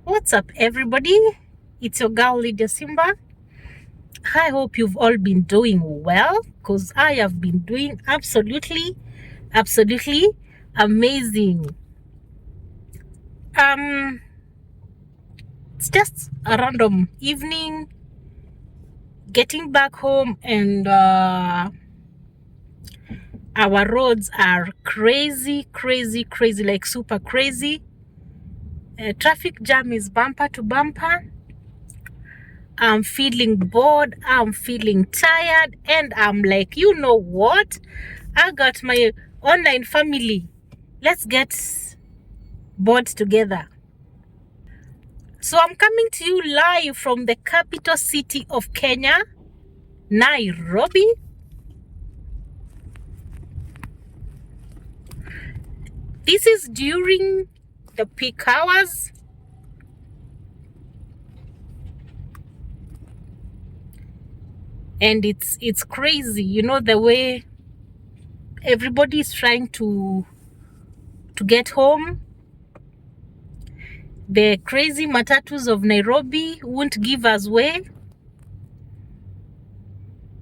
What's up, everybody? It's your girl Lydia Simba. I hope you've all been doing well because I have been doing absolutely amazing. Um, it's just a random evening, getting back home, and our roads are crazy, like super crazy. Traffic jam is bumper to bumper. I'm feeling bored, I'm feeling tired, and I'm like, you know what? I got my online family. Let's get bored together. So I'm coming to you live from the capital city of Kenya, Nairobi. This is during the peak hours. And it's crazy, you know, the way everybody is trying to get home. The crazy matatus of Nairobi won't give us way.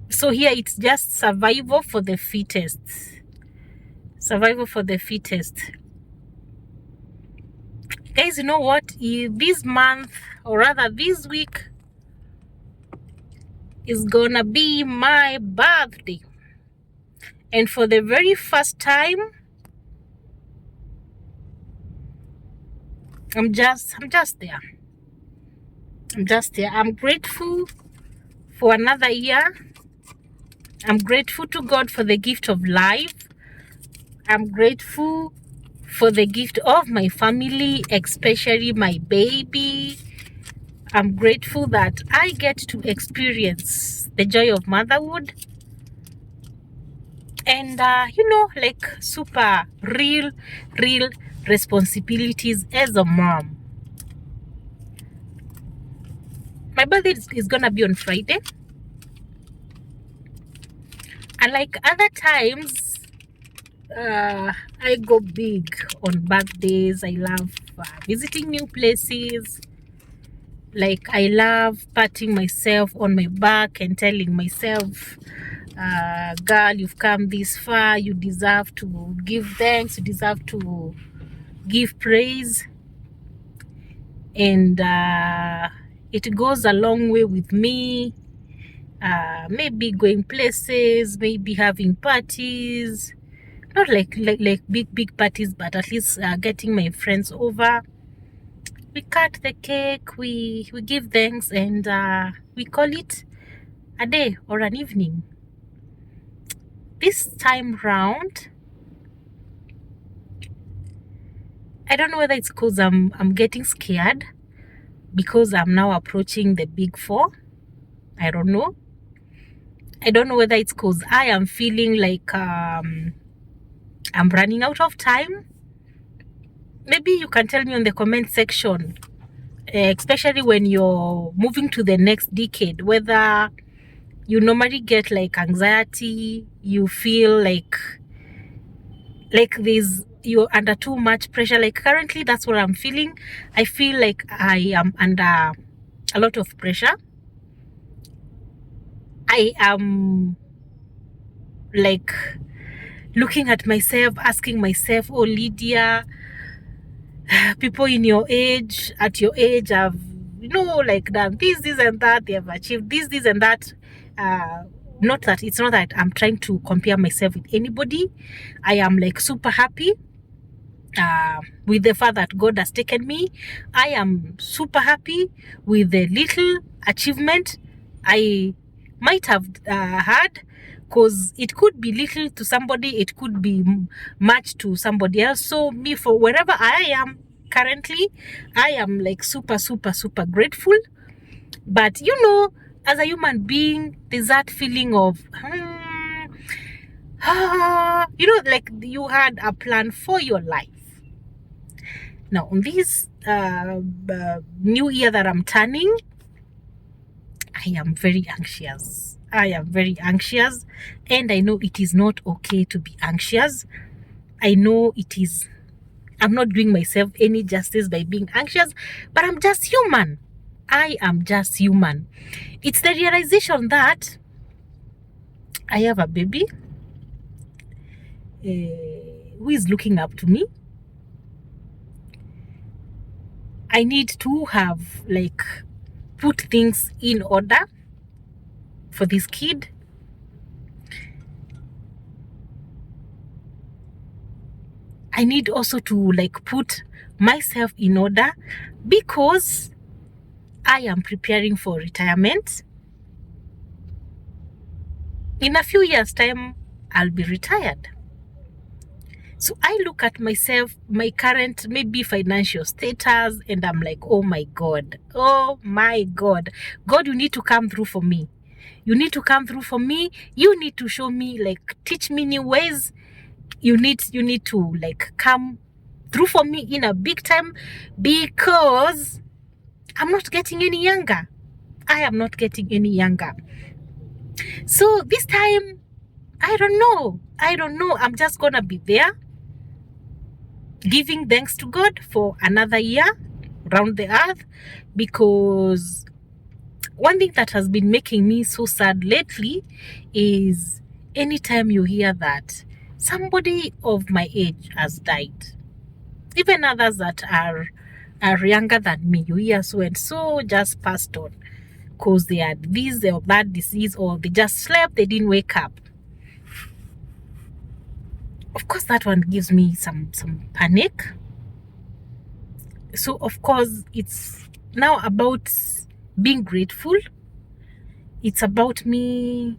So here it's just survival for the fittest. Survival for the fittest. Guys, you know what? This month, or rather this week, is gonna be my birthday. And for the very first time, I'm just there. I'm just there. I'm grateful for another year. I'm grateful to God for the gift of life. I'm grateful for the gift of my family, especially my baby. I'm grateful that I get to experience the joy of motherhood. And, you know, like super real responsibilities as a mom. My birthday is gonna be on Friday. And like other times, I go big on birthdays. I love visiting new places. Like I love patting myself on my back and telling myself, girl, you've come this far. You deserve to give thanks. You deserve to give praise. And it goes a long way with me. Maybe going places, maybe having parties, not like big parties, but at least getting my friends over. We cut the cake, we give thanks, and we call it a day or an evening. This time round, I don't know whether it's because I'm getting scared because I'm now approaching the big 4. I don't know. I don't know whether it's because I am feeling like I'm running out of time. Maybe you can tell me on the comment section, especially when you're moving to the next decade, whether you normally get like anxiety, you feel like you're under too much pressure. Like currently, that's what I'm feeling. I feel like I am under a lot of pressure. I am like looking at myself, asking myself, oh Lydia, people in your age, at your age, have, you know, like done this and that. They have achieved this and that. Not that it's not that I'm trying to compare myself with anybody. I am like super happy with the fact that God has taken me. I am super happy with the little achievement I might have had, because it could be little to somebody, it could be much to somebody else. So me, for wherever I am currently, I am like super grateful. But you know, as a human being, there's that feeling of you know, like you had a plan for your life. Now on this new year that I'm turning, I am very anxious. And I know it is not okay to be anxious. I know it is I'm not doing myself any justice by being anxious, but I'm just human. I am just human. It's the realization that I have a baby who is looking up to me. I need to have put things in order for this kid. I need also to put myself in order because I am preparing for retirement. In a few years' time, I'll be retired. So I look at myself, my current maybe financial status, and I'm like, oh my God, God, you need to come through for me. You need to come through for me. You need to show me, teach me new ways. You need to come through for me in a big time, because I'm not getting any younger. I am not getting any younger. So this time, I don't know. I'm just gonna be there, giving thanks to God for another year around the earth, because one thing that has been making me so sad lately is anytime you hear that somebody of my age has died, even others that are younger than me, you hear so and so just passed on because they had this or that disease, or they just slept, they didn't wake up. Of course, that one gives me some panic. So of course, it's now about being grateful. It's about me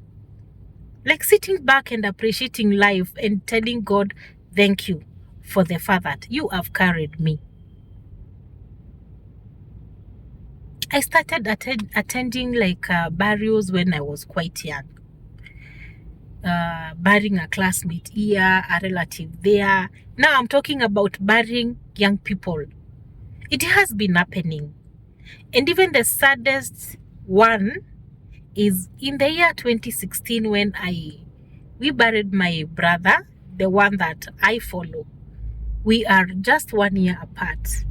sitting back and appreciating life and telling God, thank you for the fact that you have carried me. I started attending burials when I was quite young. Burying a classmate here, a relative there. Now I'm talking about burying young people. It has been happening. And even the saddest one is in the year 2016 when we buried my brother, the one that I follow. We are just 1 year apart.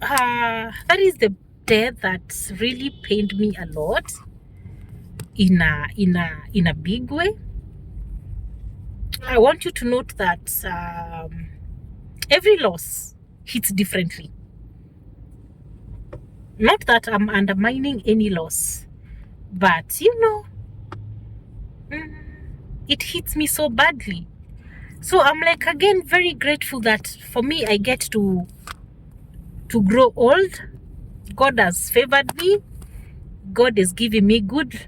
That is the death that really pained me a lot in a big way. I want you to note that every loss hits differently. Not that I'm undermining any loss, but it hits me so badly. So I'm again very grateful that for me I get to grow old. God has favored me. God is giving me good.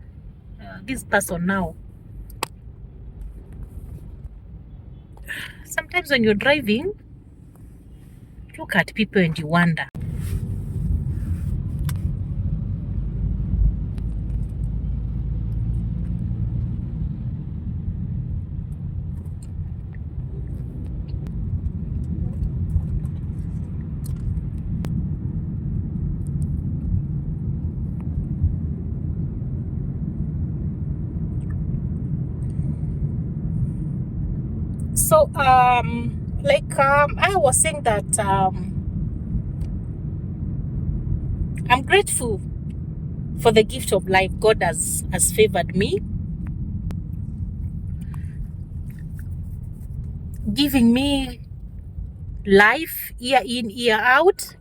This person now. Sometimes when you're driving, look at people and you wonder. So I was saying that I'm grateful for the gift of life. God has favored me, giving me life year in, year out,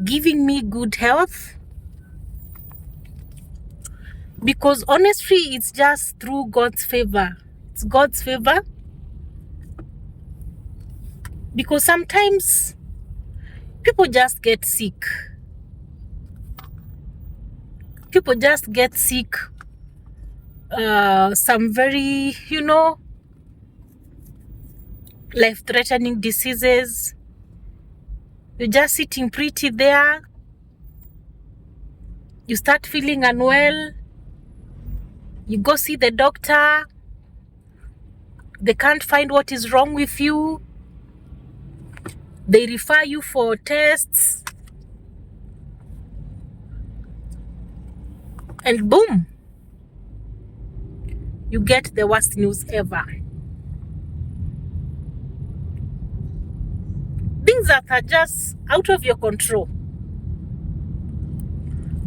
giving me good health. Because honestly, it's just through God's favor. It's God's favor. Because sometimes people just get sick. People just get sick. Some very, life-threatening diseases. You're just sitting pretty there. You start feeling unwell. You go see the doctor. They can't find what is wrong with you. They refer you for tests. And boom, you get the worst news ever. that are just out of your control.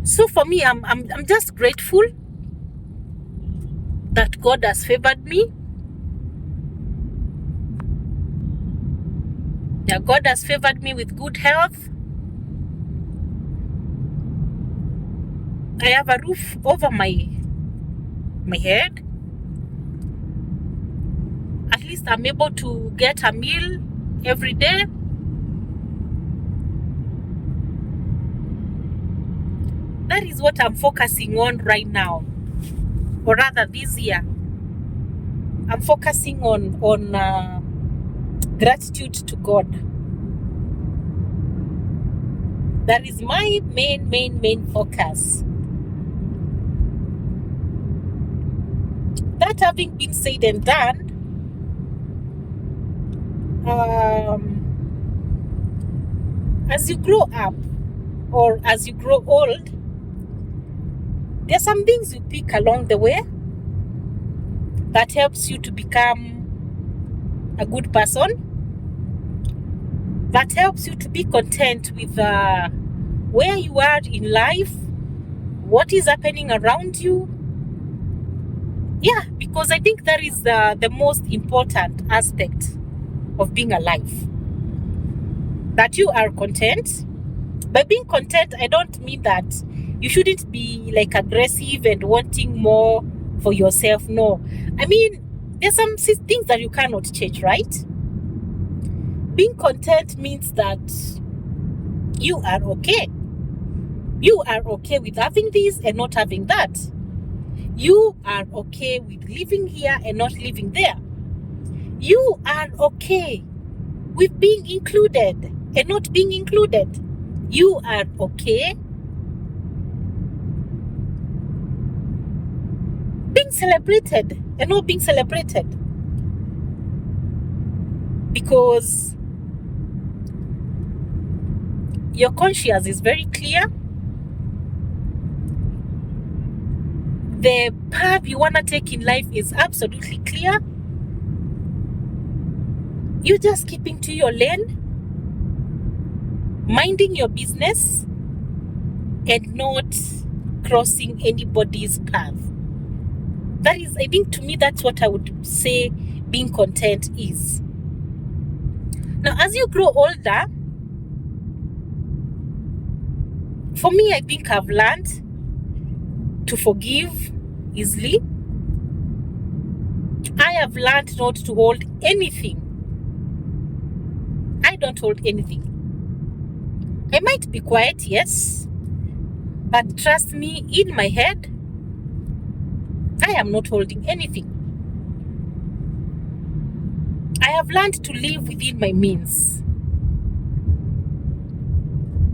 So for me, I'm just grateful that God has favored me. That God has favored me with good health. I have a roof over my head. At least I'm able to get a meal every day. That is what I'm focusing on right now, or rather this year. I'm focusing on gratitude to God. That is my main focus. That having been said and done, as you grow up or as you grow old, there are some things you pick along the way that helps you to become a good person, that helps you to be content with where you are in life, what is happening around you. Yeah, because I think that is the most important aspect of being alive, that you are content. By being content, I don't mean that you shouldn't be like aggressive and wanting more for yourself. No, I mean, there's some things that you cannot change, right? Being content means that you are okay. You are okay with having this and not having that. You are okay with living here and not living there. You are okay with being included and not being included. You are okay being celebrated and not being celebrated. Because your conscience is very clear. The path you want to take in life is absolutely clear. You're just keeping to your lane, minding your business, and not crossing anybody's path. That is, I think, to me, that's what I would say being content is. Now, as you grow older, for me, I think I've learned to forgive easily. I have learned not to hold anything. I don't hold anything. I might be quiet, yes, but trust me, in my head, I am not holding anything. I have learned to live within my means.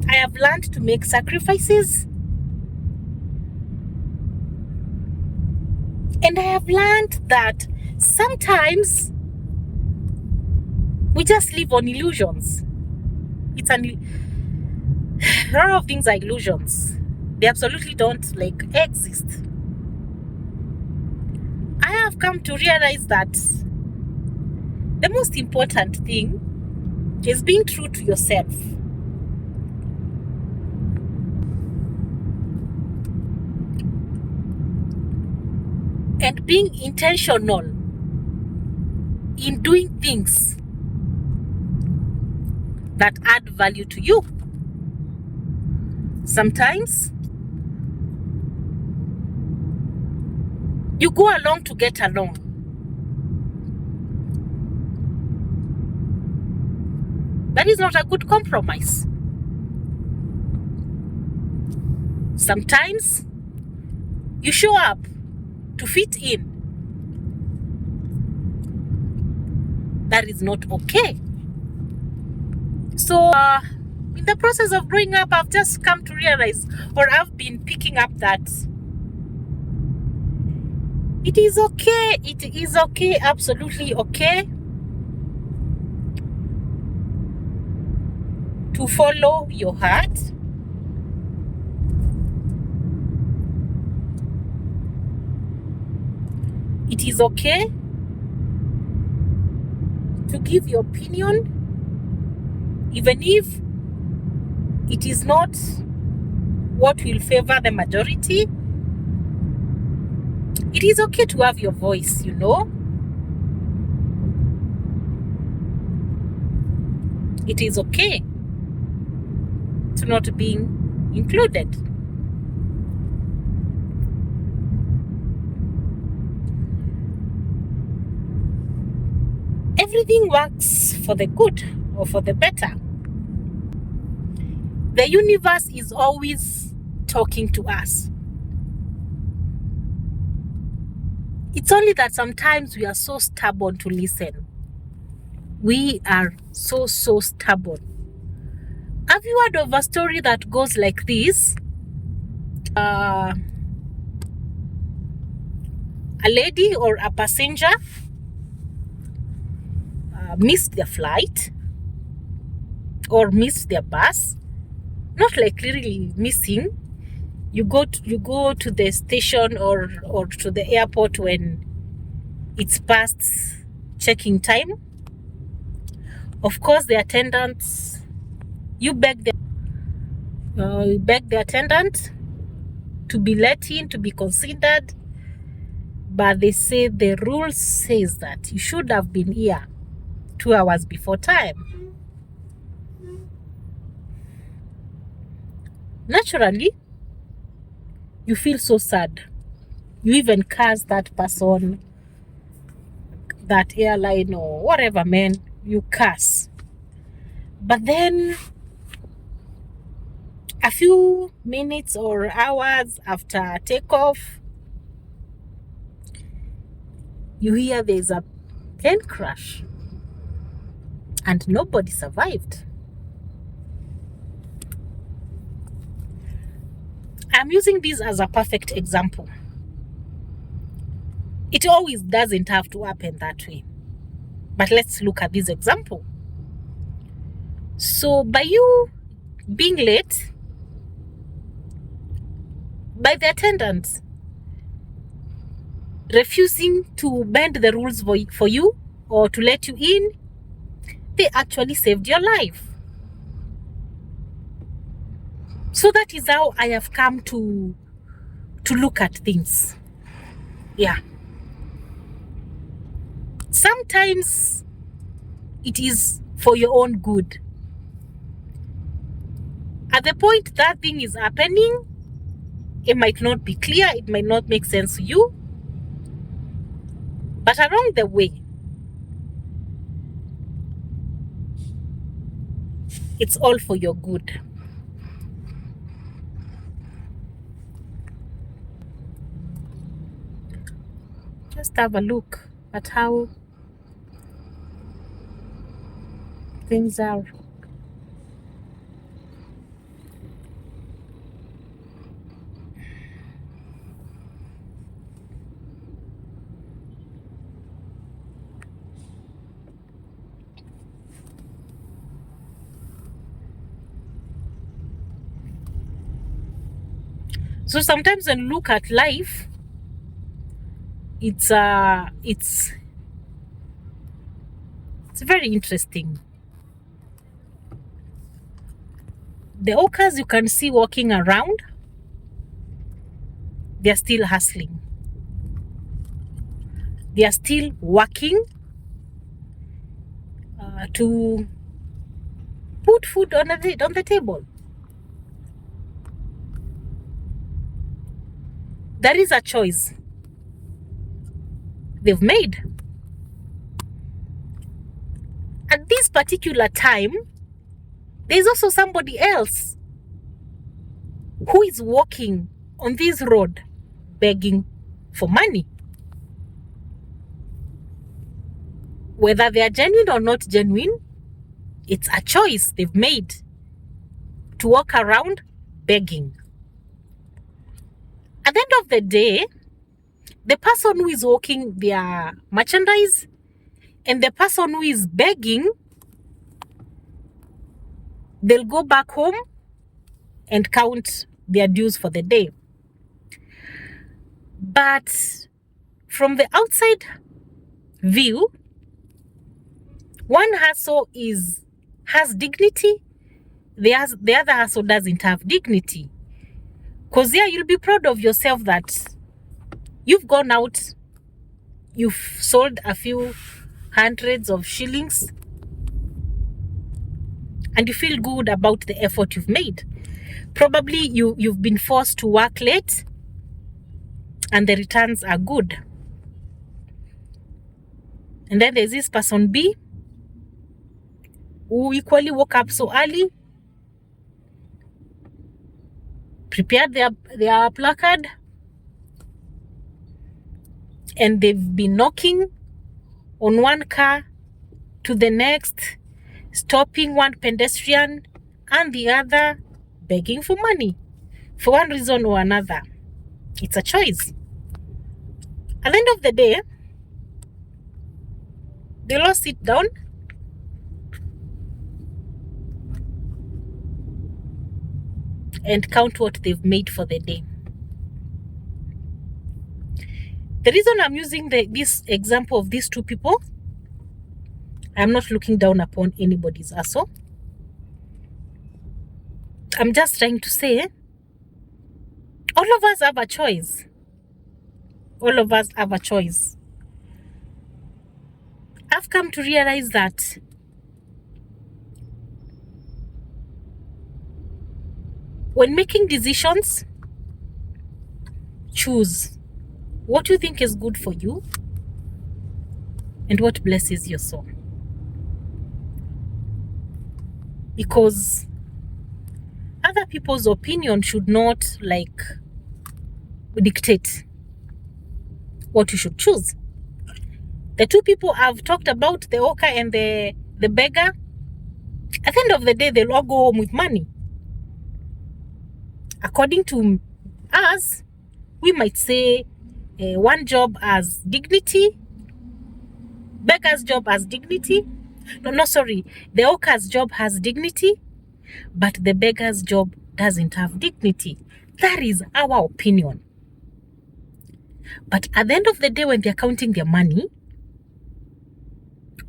I have learned to make sacrifices. And I have learned that sometimes we just live on illusions. A lot of things are illusions. They absolutely don't exist. I have come to realize that the most important thing is being true to yourself. And being intentional in doing things that add value to you. Sometimes you go along to get along. That is not a good compromise. Sometimes you show up to fit in. That is not okay. So in the process of growing up, I've just come to realize, or I've been picking up, that it is okay. It is okay, absolutely okay, to follow your heart. It is okay to give your opinion even if it is not what will favor the majority. It is okay to have your voice, you know. It is okay to not being included. Everything works for the good or for the better. The universe is always talking to us. It's only that sometimes we are so stubborn to listen. We are so stubborn. Have you heard of a story that goes like this? A lady or a passenger missed their flight or missed their bus. Not like really missing. You go to the station or to the airport when it's past checking time. Of course, the attendants, you beg the attendant to be let in, to be considered, but they say the rule says that you should have been here 2 hours before time. Naturally, you feel so sad. You even curse that person, that airline or whatever, man. You curse. But then a few minutes or hours after takeoff, you hear there's a plane crash and nobody survived. I'm using this as a perfect example. It always doesn't have to happen that way. But let's look at this example. So by you being late, by the attendant refusing to bend the rules for you or to let you in, they actually saved your life. So that is how I have come to look at things. Yeah. Sometimes it is for your own good. At the point that thing is happening, it might not be clear, it might not make sense to you, but along the way, it's all for your good. Just have a look at how things are. So sometimes when you look at life, it's very interesting. The hawkers you can see walking around, they're still hustling. They are still working to put food on the table. There is a choice they've made. At this particular time, there's also somebody else who is walking on this road begging for money. Whether they are genuine or not genuine, it's a choice they've made to walk around begging. At the end of the day, the person who is walking their merchandise and the person who is begging, they'll go back home and count their dues for the day. But from the outside view, one hustle is has dignity, the other hustle doesn't have dignity. Because yeah, you'll be proud of yourself that you've gone out, you've sold a few hundreds of shillings, and you feel good about the effort you've made. Probably you've been forced to work late, and the returns are good. And then there's this person B who equally woke up so early, prepared their placard, and they've been knocking on one car to the next, stopping one pedestrian and the other, begging for money for one reason or another. It's a choice. At the end of the day, they'll all sit down and count what they've made for the day. The reason I'm using this example of these two people, I'm not looking down upon anybody's hustle. I'm just trying to say, all of us have a choice. All of us have a choice. I've come to realize that when making decisions, choose what you think is good for you and what blesses your soul. Because other people's opinion should not dictate what you should choose. The two people I've talked about, the hawker and the beggar, at the end of the day, they'll all go home with money. According to us, we might say one job has dignity, beggar's job has dignity. The hawker's job has dignity, but the beggar's job doesn't have dignity. That is our opinion. But at the end of the day, when they're counting their money,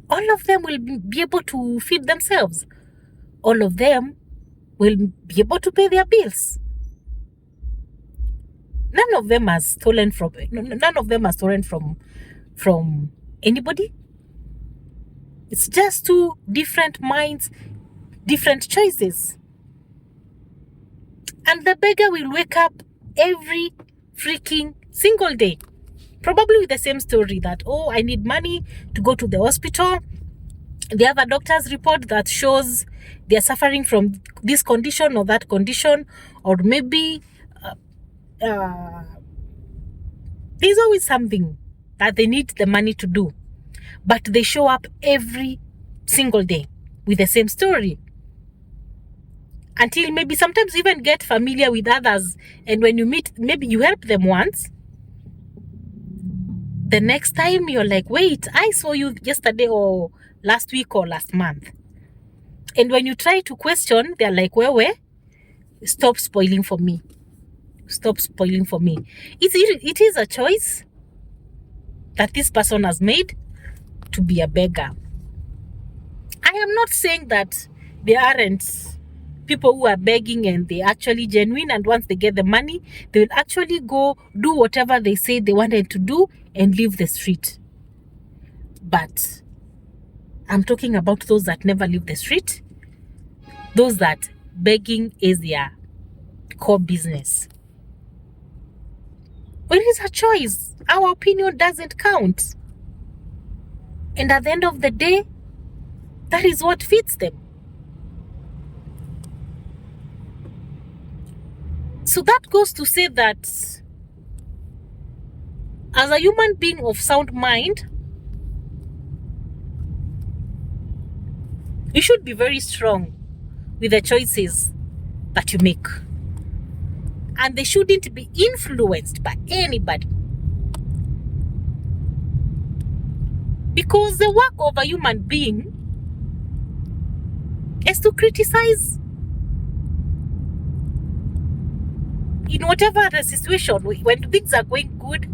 all of them will be able to feed themselves. All of them will be able to pay their bills. None of them has stolen from anybody. It's just two different minds, different choices. And the beggar will wake up every freaking single day, probably with the same story that, oh, I need money to go to the hospital. They have a doctor's report that shows they're suffering from this condition or that condition, or maybe there's always something that they need the money to do. But they show up every single day with the same story. Until maybe sometimes you even get familiar with others. And when you meet, maybe you help them once. The next time you're like, wait, I saw you yesterday or last week or last month. And when you try to question, they're like, where? Stop spoiling for me. Stop spoiling for me. It is a choice that this person has made to be a beggar. I am not saying that there aren't people who are begging and they're actually genuine, and once they get the money, they will actually go do whatever they say they wanted to do and leave the street. But I'm talking about those that never leave the street, those that begging is their core business. Well, it is a choice. Our opinion doesn't count. And at the end of the day, that is what fits them. So that goes to say that as a human being of sound mind, you should be very strong with the choices that you make. And they shouldn't be influenced by anybody. Because the work of a human being is to criticize. In whatever the situation, when things are going good,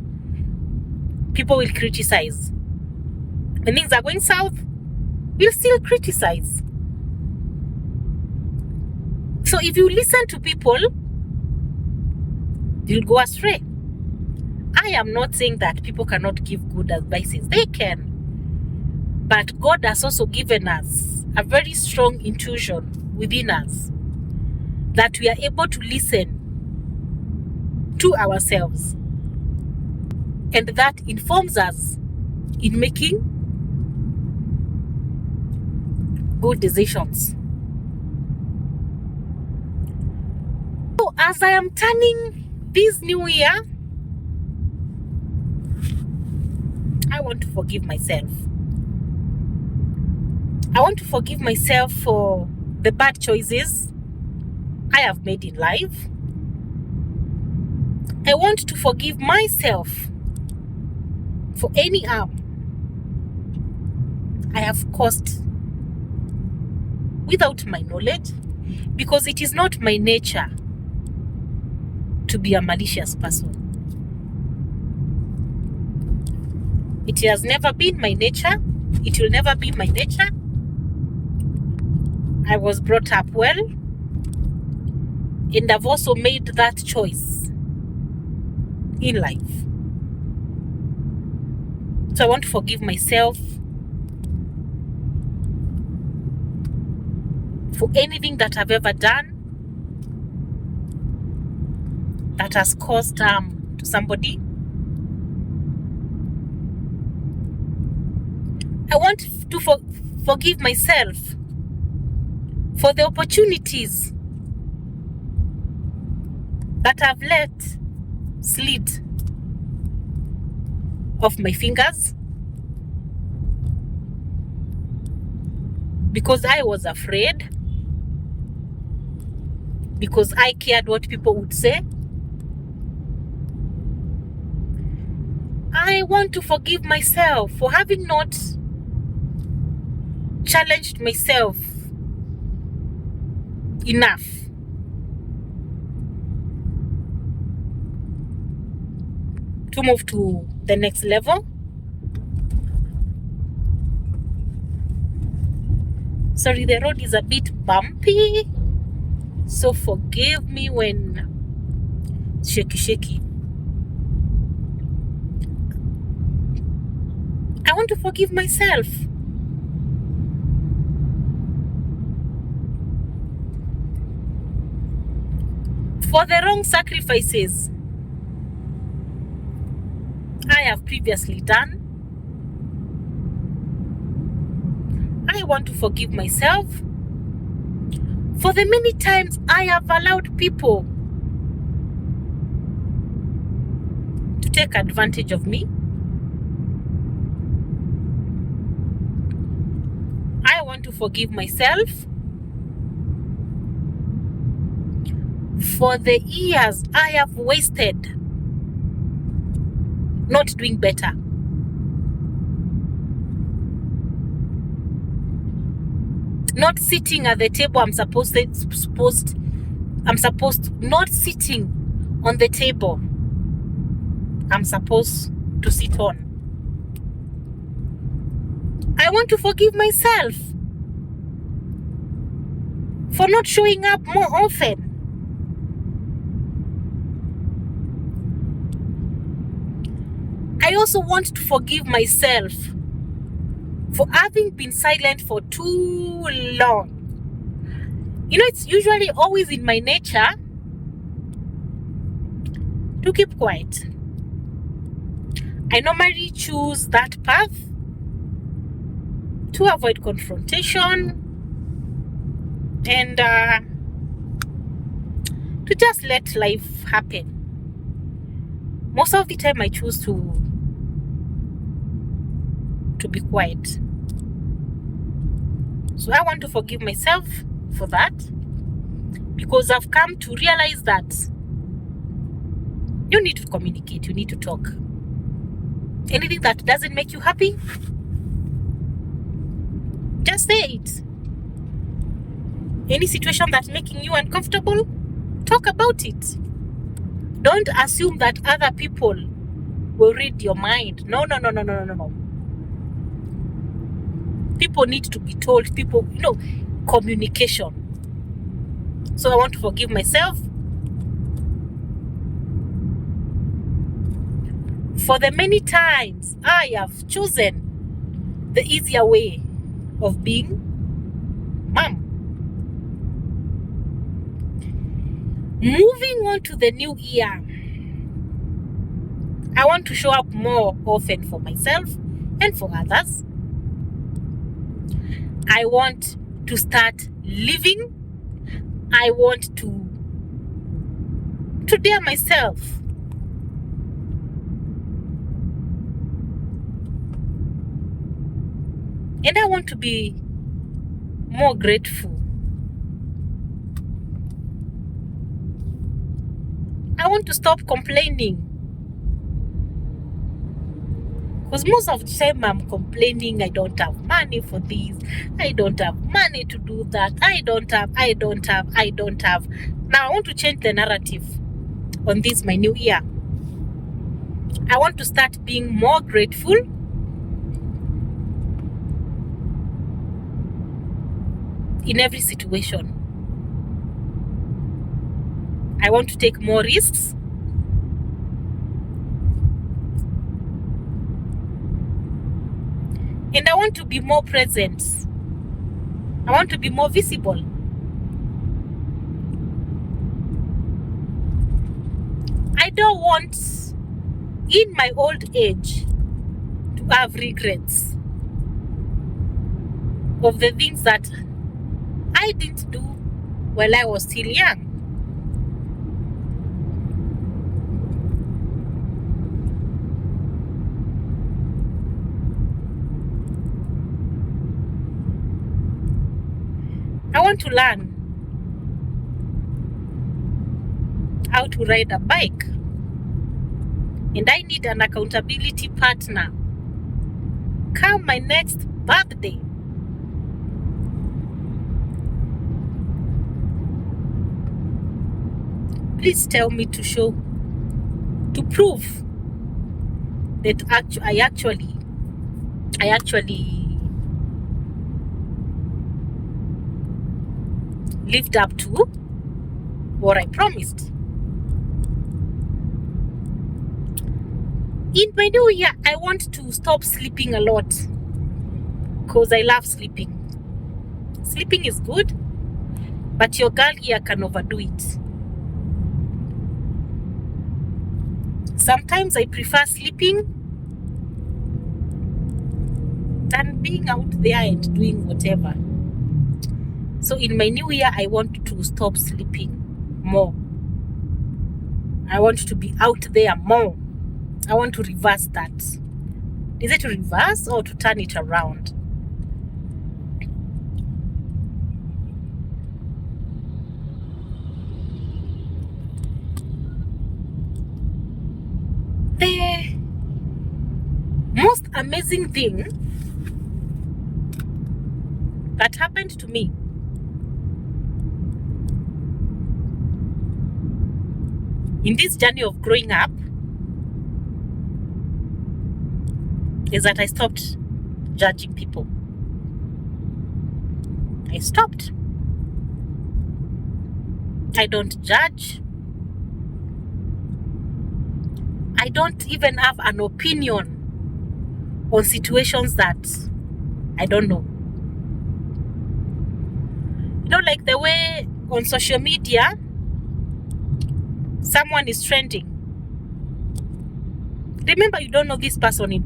people will criticize. When things are going south, we'll still criticize. So if you listen to people, you'll go astray. I am not saying that people cannot give good advices. They can. But God has also given us a very strong intuition within us that we are able to listen to ourselves. And that informs us in making good decisions. So as I am turning this new year, I want to forgive myself. I want to forgive myself for the bad choices I have made in life. I want to forgive myself for any harm I have caused without my knowledge, because it is not my nature to be a malicious person. It has never been my nature. It will never be my nature. I was brought up well, and I've also made that choice in life. So I want to forgive myself for anything that I've ever done that has caused harm to somebody. I want to forgive myself for the opportunities that I've let slip off my fingers because I was afraid, because I cared what people would say. I want to forgive myself for having not challenged myself enough. To move to the next level. Sorry, the road is a bit bumpy, so forgive me when shaky. I want to forgive myself for the wrong sacrifices I have previously done. I want to forgive myself for the many times I have allowed people to take advantage of me. I want to forgive myself for the years I have wasted not doing better. Not sitting at the table I'm supposed not sitting on the table I'm supposed to sit on. I want to forgive myself for not showing up more often. I also want to forgive myself for having been silent for too long. You know, it's usually always in my nature to keep quiet. I normally choose that path to avoid confrontation and to just let life happen. Most of the time I choose to be quiet. So I want to forgive myself for that, because I've come to realize that you need to communicate, you need to talk. Anything that doesn't make you happy, just say it. Any situation that's making you uncomfortable, talk about it. Don't assume that other people will read your mind. No. People need to be told. Communication. So I want to forgive myself for the many times I have chosen the easier way of being mom. Moving on to the new year, I want to show up more often for myself and for others. I want to start living. I want to dare myself. And I want to be more grateful. I want to stop complaining. Because most of the time I'm complaining, I don't have money for this, I don't have money to do that, I don't have. Now I want to change the narrative on this, my new year. I want to start being more grateful. In every situation. I want to take more risks. And I want to be more present. I want to be more visible. I don't want, in my old age, to have regrets of the things that I didn't do while I was still young. I want to learn how to ride a bike. And I need an accountability partner. Come my next birthday, please tell me to prove that I actually lived up to what I promised. In my new year, I want to stop sleeping a lot because I love sleeping. Sleeping is good, but your girl here can overdo it. Sometimes I prefer sleeping than being out there and doing whatever. So in my new year, I want to stop sleeping more. I want to be out there more. I want to reverse that. Is it to reverse or to turn it around? The most amazing thing that happened to me in this journey of growing up is that I stopped judging people. I stopped. I don't judge. I don't even have an opinion on situations that I don't know. You know, like the way on social media, someone is trending. Remember, you don't know this person in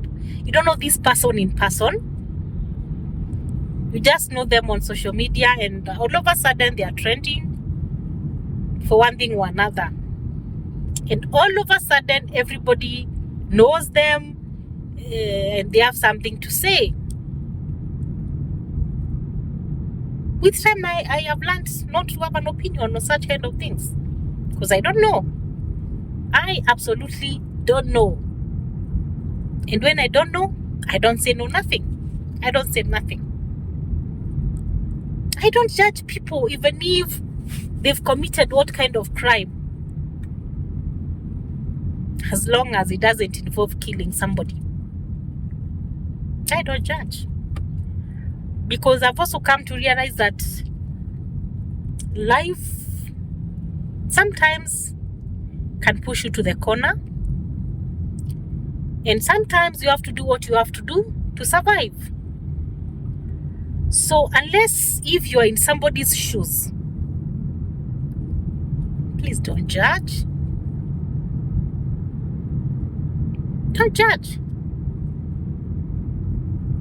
person. You just know them on social media, and all of a sudden they are trending for one thing or another. And all of a sudden everybody knows them and they have something to say. With time, I have learned not to have an opinion on such kind of things because I don't know. I absolutely don't know. And when I don't know, I don't say nothing. I don't say nothing. I don't judge people even if they've committed what kind of crime, as long as it doesn't involve killing somebody. I don't judge. Because I've also come to realize that life sometimes can push you to the corner, and sometimes you have to do what you have to do to survive. So unless if you are in somebody's shoes, please don't judge. Don't judge.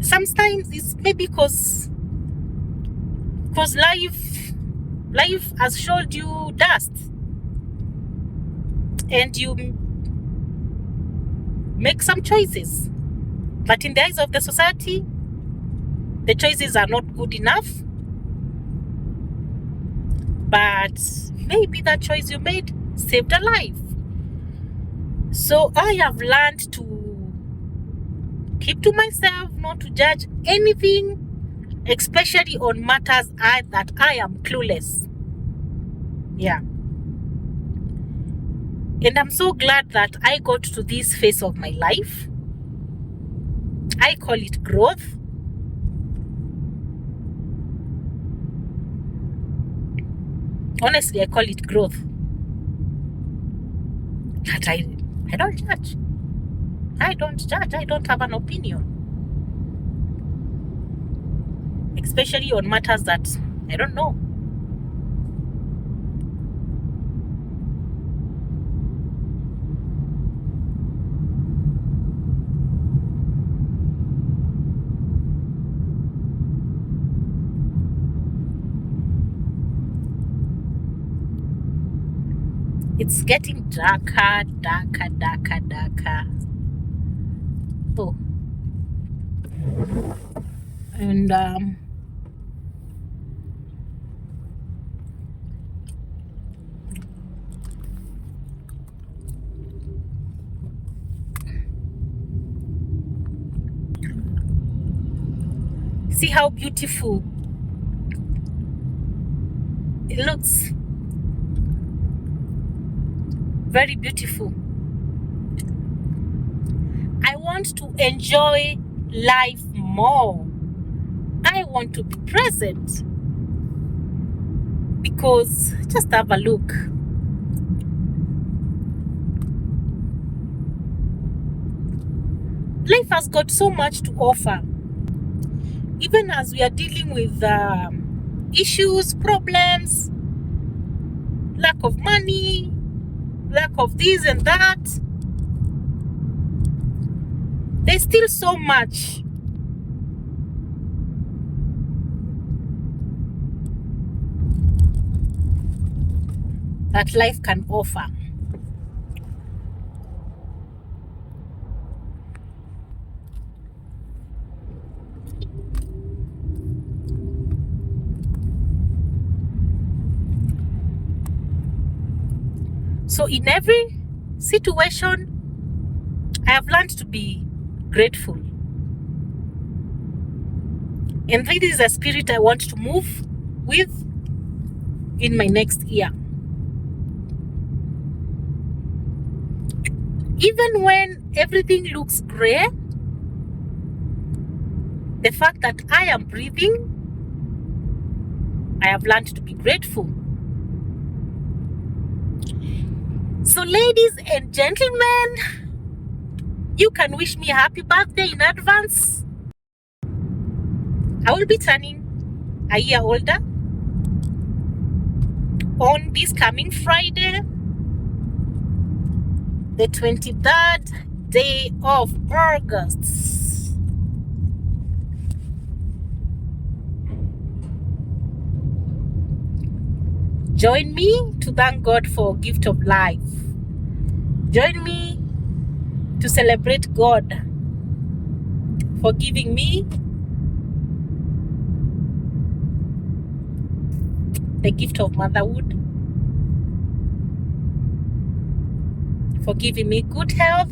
Sometimes it's maybe because life has showed you dust, and you make some choices, but in the eyes of the society, the choices are not good enough. But maybe that choice you made saved a life. So I have learned to keep to myself, not to judge anything, especially on matters that I am clueless. Yeah. And I'm so glad that I got to this phase of my life. I call it growth. Honestly, I call it growth. But I don't judge. I don't judge. I don't have an opinion. Especially on matters that I don't know. It's getting darker. Oh. And see how beautiful it looks. Very beautiful. I want to enjoy life more. I want to be present, because just have a look. Life has got so much to offer. Even as we are dealing with issues, problems, lack of money, lack of this and that, there's still so much. That life can offer. So in every situation, I have learned to be grateful. And this is a spirit I want to move with in my next year. Even when everything looks gray, the fact that I am breathing, I have learned to be grateful. So ladies and gentlemen, you can wish me a happy birthday in advance. I will be turning a year older on this coming Friday, the 23rd day of August. Join me to thank God for a gift of life. Join me to celebrate God for giving me the gift of motherhood, for giving me good health,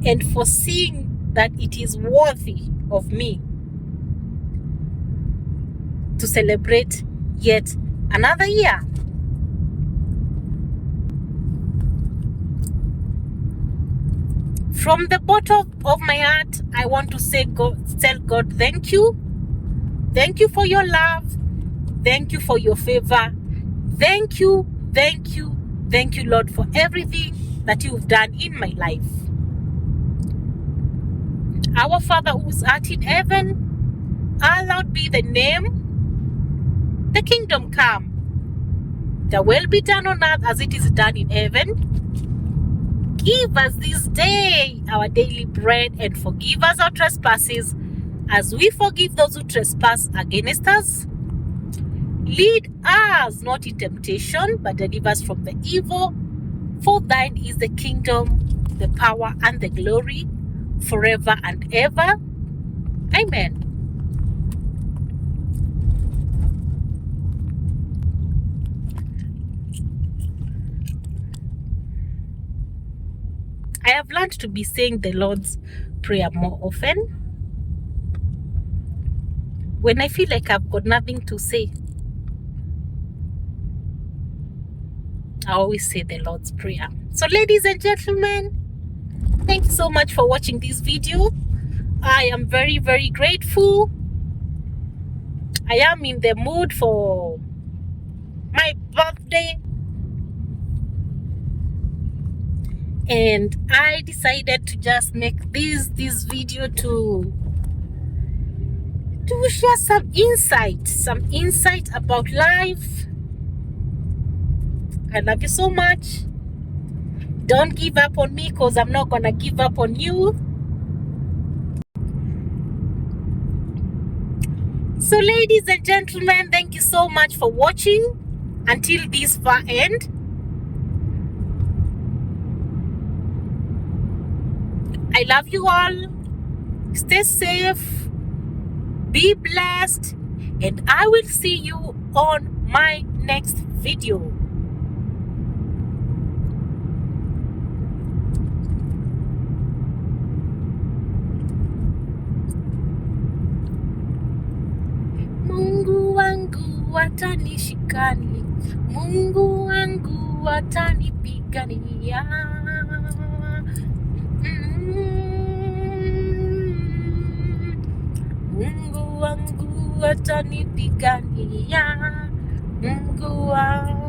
and for seeing that it is worthy of me to celebrate yet another year. From the bottom of my heart, I want to tell God thank you. Thank you for your love. Thank you for your favor. Thank you, thank you, thank you, Lord, for everything that you've done in my life. Our Father who's art in heaven, hallowed be the name. The kingdom come. The will be done on earth as it is done in heaven. Give us this day our daily bread, and forgive us our trespasses as we forgive those who trespass against us. Lead us not in temptation, but deliver us from the evil. For thine is the kingdom, the power, and the glory, forever and ever. Amen. I have learned to be saying the Lord's Prayer more often. When I feel like I've got nothing to say, I always say the Lord's Prayer. So ladies and gentlemen, thank you so much for watching this video. I am very, very grateful. I am in the mood for my birthday, and I decided to just make this video to share some insight about life. I love you so much. Don't give up on me, because I'm not gonna give up on you. So ladies and gentlemen, thank you so much for watching until this far end. I love you all. Stay safe, be blessed, and I will see you on my next video. Mungu wangu atanishikani, Mungu wangu atanipigania. Mungu wangu atanipigania, Mungu wangu